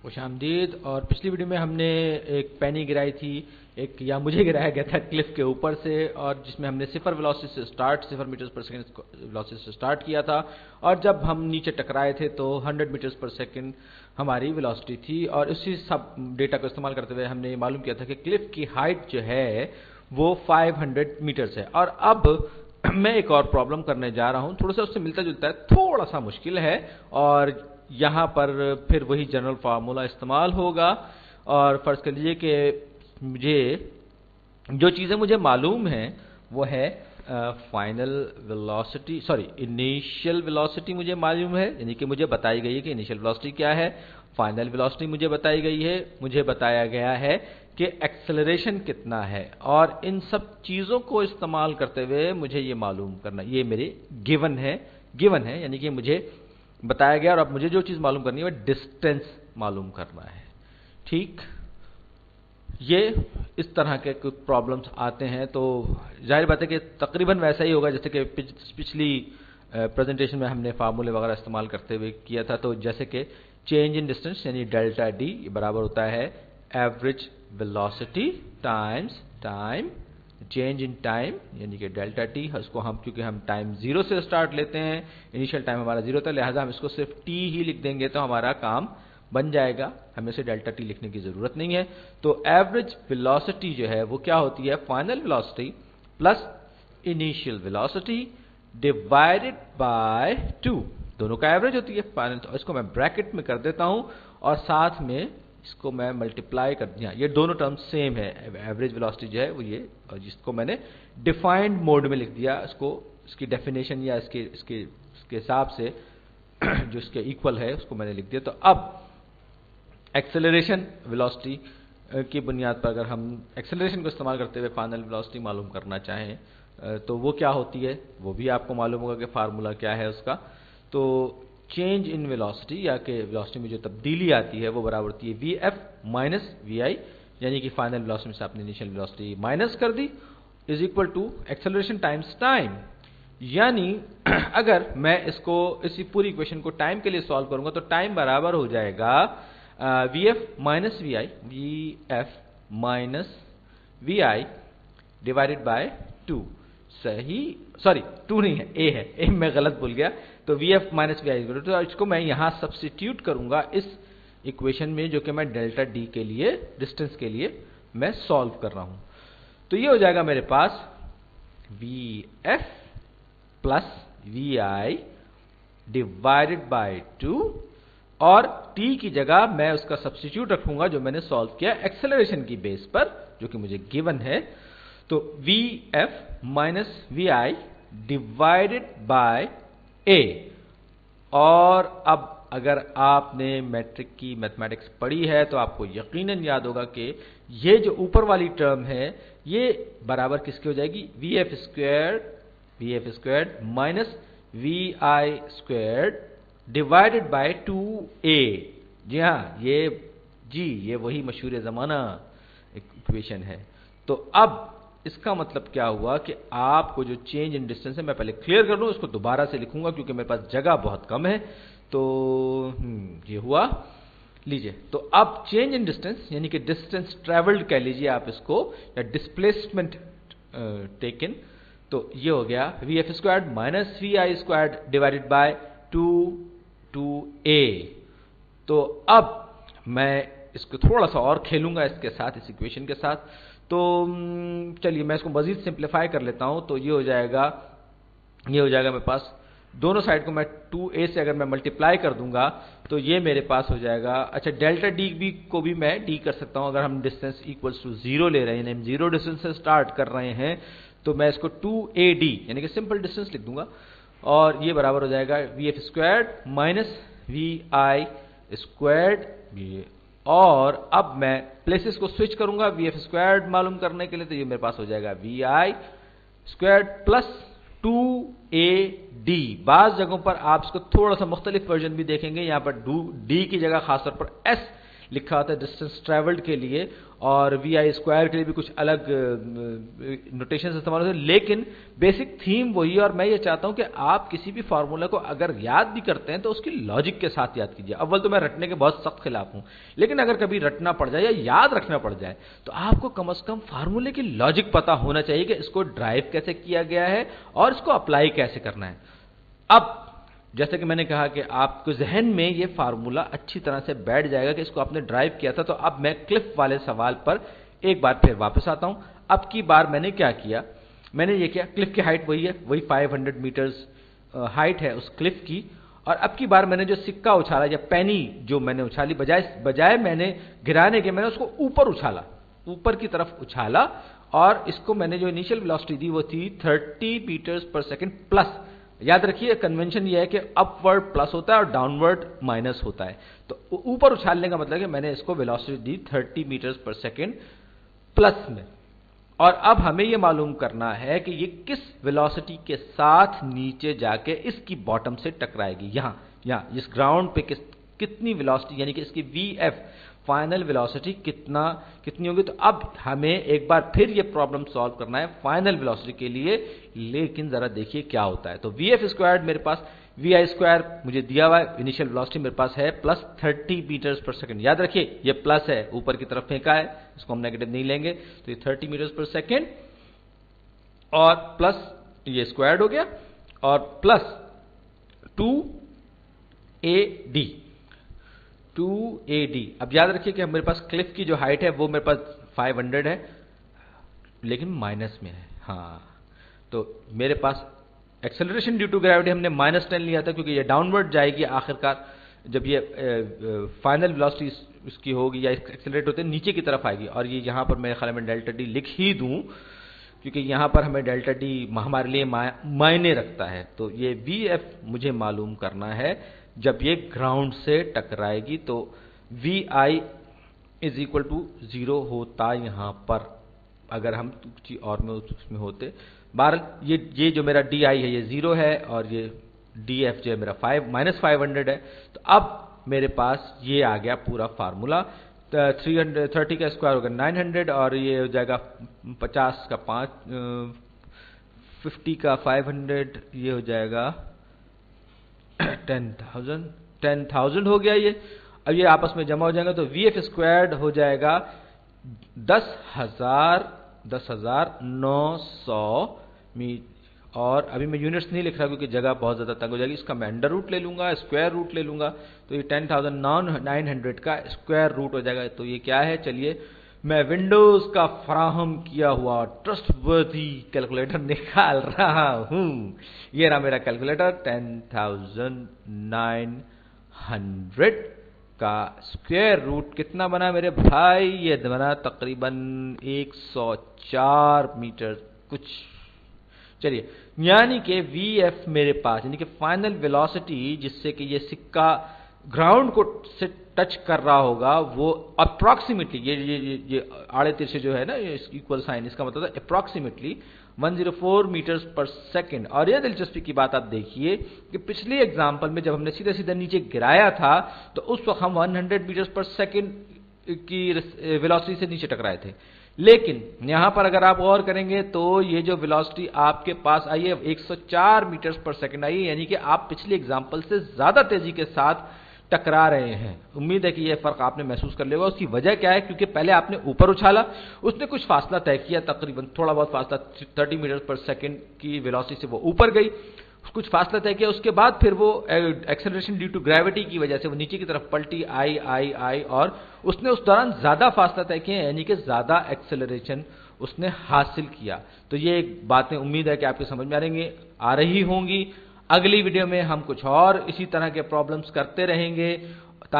खुशामदीद। और पिछली वीडियो में हमने एक पैनी गिराई थी, एक या मुझे गिराया गया था क्लिफ के ऊपर से, और जिसमें हमने 0 वेलोसिटी से स्टार्ट 0 मीटर्स पर सेकंड वेलोसिटी से स्टार्ट किया था, और जब हम नीचे टकराए थे तो 100 मीटर्स पर सेकंड हमारी वेलोसिटी थी। और उसी सब डेटा को इस्तेमाल करते हुए हमने ये मालूम किया था कि क्लिफ की हाइट जो है वो 500 मीटर्स है। और अब मैं एक और प्रॉब्लम करने जा रहा हूं, थोड़ा सा उससे मिलता जुलता है, थोड़ा सा मुश्किल है, और यहां पर फिर वही जनरल फार्मूला इस्तेमाल होगा। और फर्ज कर लीजिए कि मुझे जो चीजें मुझे मालूम है वो है final velocity, sorry initial velocity मुझे मालूम है, यानी कि मुझे बताई गई है कि इनिशियल वेलोसिटी क्या है, फाइनल वेलोसिटी मुझे बताई गई है, मुझे बताया गया है कि एक्सेलरेशन कितना है। और इन सब चीजों को इस्तेमाल करते हुए मुझे ये मालूम करना, ये मेरे गिवन है, यानी कि मुझे बताया गया, और अब मुझे जो चीज मालूम करनी है वो डिस्टेंस मालूम करना है। ठीक, ये इस तरह के कुछ प्रॉब्लम्स आते हैं, तो जाहिर बात है कि तकरीबन वैसा ही होगा जैसे कि पिछली प्रेजेंटेशन में हमने फार्मूले वगैरह इस्तेमाल करते हुए किया था। तो जैसे कि चेंज इन डिस्टेंस यानी डेल्टा डी बराबर होता है average velocity times time change in time, यानी कि डेल्टा टी। इसको हम क्योंकि हम टाइम 0 से स्टार्ट लेते हैं, इनिशियल टाइम हमारा 0 था, लिहाजा हम इसको सिर्फ टी ही लिख देंगे तो हमारा काम बन जाएगा, हमें से डेल्टा टी लिखने की जरूरत नहीं है। तो एवरेज वेलोसिटी जो है वो क्या होती है, final velocity plus initial velocity divided by 2, दोनों का एवरेज होती है फाइनल। तो इसको मैं ब्रैकेट में कर देता हूं और साथ में इसको मैं मल्टीप्लाई कर दिया, ये दोनों टर्म्स सेम है, एवरेज वेलोसिटी जो है वो ये, और जिसको मैंने डिफाइंड मोड में लिख दिया, इसको इसकी डेफिनेशन या इसके हिसाब से जो इसके इक्वल है उसको मैंने लिख दिया। तो अब एक्सेलरेशन वेलोसिटी की बुनियाद पर अगर हम एक्सेलरेशन को इस्तेमाल करते हुए फाइनल वेलोसिटी मालूम करना चाहें तो वो क्या होती है, वो भी आपको मालूम होगा कि फार्मूला क्या है उसका। तो चेंज इन वेलोसिटी या कि वेलोसिटी में जो तब्दीली आती है वो बराबर होती है Vf माइनस Vi, यानी कि फाइनल वेलोसिटी में से आपने इनिशियल वेलोसिटी माइनस कर दी, is equal to acceleration times time. यानी अगर मैं इसको इसी पूरी इक्वेशन को टाइम के लिए सॉल्व करूंगा तो टाइम बराबर हो जाएगा Vf minus Vi, Vf minus Vi divided by 2। सही, सॉरी 2 नहीं है, A है, A मैं गलत बोल गया। तो Vf माइनस Vi, तो इसको मैं यहां सब्स्टिट्यूट करूंगा इस इक्वेशन में, जो कि मैं डेल्टा डी के लिए, डिस्टेंस के लिए मैं सॉल्व कर रहा हूं। तो ये हो जाएगा मेरे पास Vf plus Vi divided by 2, और t की जगह मैं उसका सब्स्टिट्यूट रखूंगा जो मैंने सॉल्व किया एक्सेलरेशन की बेस पर, जो कि मुझे गिवन है। तो Vf minus Vi divided by A। और अब अगर आपने मैट्रिक की मैथमेटिक्स पढ़ी है तो आपको यकीनन याद होगा कि ये जो ऊपर वाली टर्म है ये बराबर किसकी हो जाएगी, Vf squared minus Vi squared divided by 2A। जी हाँ, ये वही मशहूर जमाना इक्वेशन है। तो अब इसका मतलब क्या हुआ कि आपको जो चेंज इन डिस्टेंस है, मैं पहले क्लियर कर लूं, इसको दोबारा से लिखूंगा क्योंकि मेरे पास जगह बहुत कम है। तो ये हुआ, लीजिए। तो अब चेंज इन डिस्टेंस यानी कि डिस्टेंस ट्रेवल्ड कह लीजिए आप इसको, या डिस्प्लेसमेंट टेकन, तो ये हो गया Vf squared minus Vi squared divided by 2A। तो अब मैं इसको थोड़ा सा और खेलूंगा इसके साथ, इस इक्वेशन के साथ। तो चलिए मैं इसको मजीद सिंप्लीफाई कर लेता हूं। तो ये हो जाएगा मेरे पास, दोनों साइड को मैं 2A से अगर मैं मल्टीप्लाई कर दूंगा तो ये मेरे पास हो जाएगा, अच्छा डेल्टा डी को भी मैं डी कर सकता हूं, अगर हम डिस्टेंस इक्वल्स टू 0 ले रहे हैं, हम 0 डिस्टेंस से स्टार्ट कर रहे हैं, तो मैं इसको 2AD यानी कि सिंपल डिस्टेंस लिख दूंगा, और ये बराबर हो जाएगा Vf squared minus Vi squared. और अब मैं प्लेसेस को स्विच करूंगा Vf स्क्वायर्ड मालूम करने के लिए, तो ये मेरे पास हो जाएगा Vi स्क्वायर्ड प्लस 2AD। बाज जगहों पर आप इसको थोड़ा सा मुख्तलिफ वर्जन भी देखेंगे, यहां पर D की जगह खासतौर पर S लिखा होता है डिस्टेंस ट्रेवल्ड के लिए, और वी आई स्क्वायर के लिए भी कुछ अलग नोटेशन इस्तेमाल होते हैं, लेकिन बेसिक थीम वही है। और मैं ये चाहता हूं कि आप किसी भी फार्मूला को अगर याद भी करते हैं तो उसकी लॉजिक के साथ याद कीजिए। अव्वल तो मैं रटने के बहुत सख्त खिलाफ हूं, लेकिन अगर कभी रटना पड़ जाए या याद रखना पड़ जाए तो आपको कम से कम फार्मूले की लॉजिक पता होना चाहिए कि इसको ड्राइव कैसे किया गया है और इसको अप्लाई कैसे करना है। अब जैसे कि मैंने कहा कि आपको जहन में ये फार्मूला अच्छी तरह से बैठ जाएगा कि इसको आपने ड्राइव किया था। तो अब मैं क्लिफ वाले सवाल पर एक बार फिर वापस आता हूं। अब की बार मैंने क्या किया, मैंने ये किया, क्लिफ की हाइट वही है, वही 500 मीटर्स हाइट है उस क्लिफ की। और अब की बार मैंने जो सिक्का उछाला या पेनी जो मैंने उछाली, बजाय मैंने गिराने के मैंने उसको ऊपर उछाला, ऊपर की तरफ उछाला, और इसको मैंने जो इनिशियल वेलोसिटी दी वो थी 30 मीटर्स पर सेकंड प्लस। याद रखिए कन्वेंशन ये है कि अपवर्ड प्लस होता है और डाउनवर्ड माइनस होता है। तो ऊपर उछालने का मतलब है कि मैंने इसको वेलोसिटी दी 30 मीटर्स पर सेकंड प्लस में। और अब हमें यह मालूम करना है कि ये किस वेलोसिटी के साथ नीचे जाके इसकी बॉटम से टकराएगी। यहां इस ग्राउंड पे कितनी वेलोसिटी, यानी कि इसकी वीएफ फाइनल वेलोसिटी कितनी होगी। तो अब हमें एक बार फिर ये प्रॉब्लम सॉल्व करना है फाइनल वेलोसिटी के लिए, लेकिन जरा देखिए क्या होता है। तो वीएफ स्क्वायर्ड मेरे पास, वी आई स्क्वायर मुझे दिया हुआ है, इनिशियल वेलोसिटी मेरे पास है प्लस 30 मीटर्स पर सेकंड। याद रखिए ये प्लस है, ऊपर की तरफ फेंका है, इसको हम नेगेटिव नहीं लेंगे। तो ये 30 मीटर्स पर सेकंड और प्लस ये स्क्वायर्ड हो गया और प्लस 2AD। अब याद रखिए कि मेरे पास क्लिफ की जो हाइट है वो मेरे पास 500 है, लेकिन माइनस में है। हाँ, तो मेरे पास एक्सेलरेशन ड्यू टू ग्रेविटी हमने -10 लिया था, क्योंकि ये डाउनवर्ड जाएगी आखिरकार, जब ये फाइनल वेलोसिटी इसकी होगी या एक्सेलरेट होते नीचे की तरफ आएगी। और ये यहां पर मेरे ख्याल में डेल्टा डी लिख ही दूं, क्योंकि यहां पर हमें डेल्टा डी हमारे लिए मायने रखता है। तो ये वीएफ मुझे मालूम करना है जब ये ग्राउंड से टकराएगी। तो V I is equal to 0 होता यहां पर, अगर हम किसी और में उसमें होते। बहरहाल ये जो मेरा डी आई है ये 0 है, और ये डी एफ जो है मेरा -500 है। तो अब मेरे पास ये आ गया पूरा फार्मूला। 330 का स्क्वायर होगा 900, और ये हो जाएगा 50 का 50 का 500, ये हो जाएगा 10,000 हो गया ये। अब ये आपस में जमा हो जाएगा, तो वी एफ स्क्वायर्ड हो जाएगा 10,900 मीटर। और अभी मैं यूनिट्स नहीं लिख रहा क्योंकि जगह बहुत ज्यादा तंग हो जाएगी, इसका मैं अंडर रूट ले लूंगा, स्क्वायर रूट ले लूंगा। तो ये 10,900 का स्क्वायर रूट हो जाएगा। तो ये क्या है, चलिए मैं विंडोज का फराहम किया हुआ ट्रस्टवर्दी कैलकुलेटर निकाल रहा हूं। ये रहा मेरा कैलकुलेटर, 10,900 का स्क्वायर रूट कितना बना मेरे भाई, ये बना तकरीबन 104 मीटर कुछ। चलिए, यानी कि वीएफ मेरे पास, यानी कि फाइनल वेलोसिटी जिससे कि ये सिक्का ग्राउंड को से टच कर रहा होगा, वो अप्रॉक्सीमेटली ये आड़े तिरछे जो है ना ये इक्वल साइन, इसका मतलब है अप्रॉक्सीमेटली 104 मीटर्स पर सेकंड। और ये दिलचस्पी की बात आप देखिए कि पिछले एग्जांपल में जब हमने सीधे सीधे नीचे गिराया था तो उस वक्त हम 100 मीटर्स पर सेकंड की वेलोसिटी से नीचे टकराए थे, लेकिन यहां पर अगर आप गौर करेंगे तो ये जो वेलोसिटी आपके पास आई है 104 मीटर्स पर सेकंड आई है, यानी कि आप पिछले एग्जांपल से ज्यादा तेजी के साथ टकरा रहे हैं। उम्मीद है कि यह फर्क आपने महसूस कर लिया होगा। उसकी वजह क्या है, क्योंकि पहले आपने ऊपर उछाला, उसने कुछ फासला तय किया, तकरीबन थोड़ा बहुत फासला 30 मीटर पर सेकंड की वेलोसिटी से वो ऊपर गई, कुछ फासला तय किया, उसके बाद फिर वो एक्सेलरेशन ड्यू टू ग्रेविटी की वजह से वो नीचे की तरफ पलटी, आई और उसने उस दौरान ज्यादा फासला तय किया, यानी कि ज्यादा एक्सेलरेशन उसने हासिल किया। तो ये बातें उम्मीद है कि आपके समझ में आ रही होंगी। अगली वीडियो में हम कुछ और इसी तरह के प्रॉब्लम्स करते रहेंगे